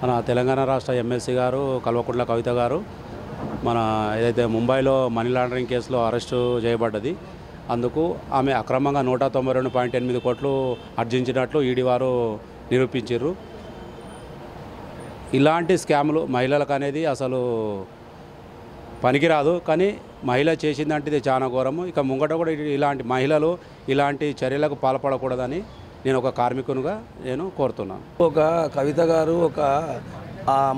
మన తెలంగాణ రాష్ట్ర ఎమ్మెల్సీ గారు కల్వకుంట్ల కవిత గారు మన ఏదైతే ముంబైలో మనీ లాండరింగ్ కేసులో అరెస్టు చేయబడ్డది. అందుకు ఆమె అక్రమంగా 192.8 కోట్లు ఆర్జించినట్లు ఈడీ వారు నిరూపించారు. ఇలాంటి స్కాములు మహిళలకు అనేది అసలు పనికిరాదు. కానీ మహిళ చేసిందంటే ఇది చాలా ఘోరము. ఇక ముంగట కూడా ఇలాంటి మహిళలు ఇలాంటి చర్యలకు పాల్పడకూడదని నేను ఒక కార్మికునిగా నేను కోరుతున్నాను. ఒక కవిత గారు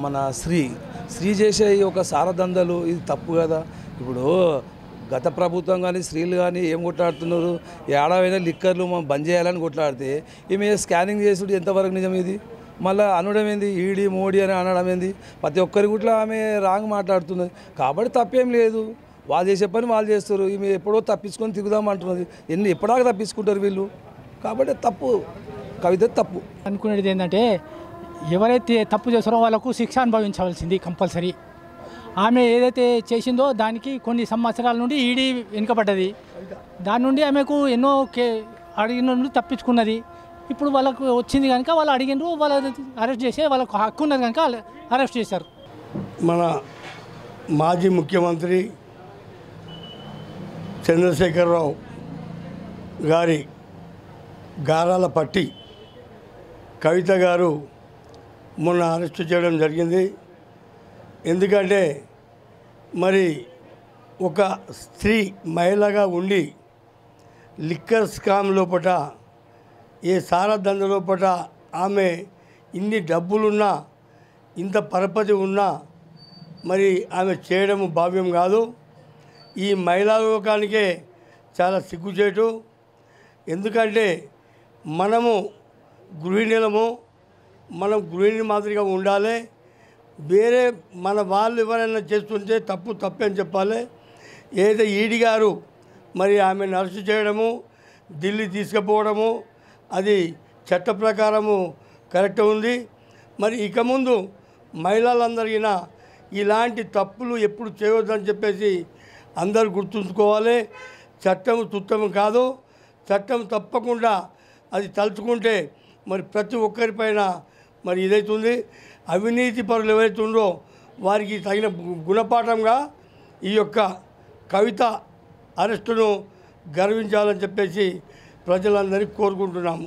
మన స్త్రీ చేసే ఒక సారదందలు ఇది తప్పు కదా. ఇప్పుడు గత ప్రభుత్వం కానీ స్త్రీలు కానీ ఏం కొట్లాడుతున్నారు, ఏడావైనా లిక్కర్లు మనం బంద్ చేయాలని కొట్లాడితే ఈమె స్కానింగ్ చేసుడు ఎంతవరకు నిజం? ఇది మళ్ళీ అనడం ఏంది, ఈడీ మోడీ అని అనడం ఏంది? ప్రతి ఒక్కరి గుట్లా ఆమె రాంగ్ మాట్లాడుతున్నది. కాబట్టి తప్పేం లేదు, వాళ్ళు చేసే పని వాళ్ళు చేస్తారు. ఈమె ఎప్పుడో తప్పించుకొని తిరుగుదామంటున్నది. ఎప్పటిదాకా తప్పించుకుంటారు వీళ్ళు? కాబట్టి తప్పు, కవిత తప్పు. అనుకునేది ఏంటంటే ఎవరైతే తప్పు చేస్తారో వాళ్ళకు శిక్ష అనుభవించవలసింది కంపల్సరీ. ఆమె ఏదైతే చేసిందో దానికి కొన్ని సంవత్సరాల నుండి ఈడీ వెనుకబడ్డది. దాని నుండి ఆమెకు ఎన్నో అడిగిన నుండి తప్పించుకున్నది. ఇప్పుడు వాళ్ళకు వచ్చింది కనుక వాళ్ళు అడిగినారు, వాళ్ళు అరెస్ట్ చేసే వాళ్ళకు హక్కు ఉన్నది కనుక అరెస్ట్ చేశారు. మన మాజీ ముఖ్యమంత్రి చంద్రశేఖరరావు గారి గారాల పట్టి కవిత గారు మొన్న అరెస్టు చేయడం జరిగింది. ఎందుకంటే మరి ఒక స్త్రీ మహిళగా ఉండి లిక్కర్ స్కామ్ లోపట, ఏ సారా దంద లోపట ఆమె ఇన్ని డబ్బులున్నా, ఇంత పరపతి ఉన్నా మరి ఆమె చేయడము భావ్యం కాదు. ఈ మహిళా లోకానికే చాలా సిగ్గుచేటు. ఎందుకంటే మనము గృహిణులము, మనం గృహిణి మాదిరిగా ఉండాలి. వేరే మన వాళ్ళు ఎవరైనా చేస్తుంటే తప్పే అని చెప్పాలి. ఏదైతే ఈడీ గారు మరి ఆమెను అరెస్ట్ చేయడము, ఢిల్లీ తీసుకుపోవడము అది చట్ట ప్రకారము కరెక్ట్ ఉంది. మరి ఇక ముందు మహిళలందరికీ ఇలాంటి తప్పులు ఎప్పుడు చేయవద్దని చెప్పేసి అందరూ గుర్తుంచుకోవాలి. చట్టం తుట్టము కాదు, చట్టం తప్పకుండా అది తలుచుకుంటే మరి ప్రతి ఒక్కరిపైన మరి ఇదైతుంది. అవినీతి పరులు ఎవరైతే ఉందో వారికి తగిన గుణపాఠంగా ఈ యొక్క కవిత అరెస్టును గర్వించాలని చెప్పేసి ప్రజలందరికీ కోరుకుంటున్నాము.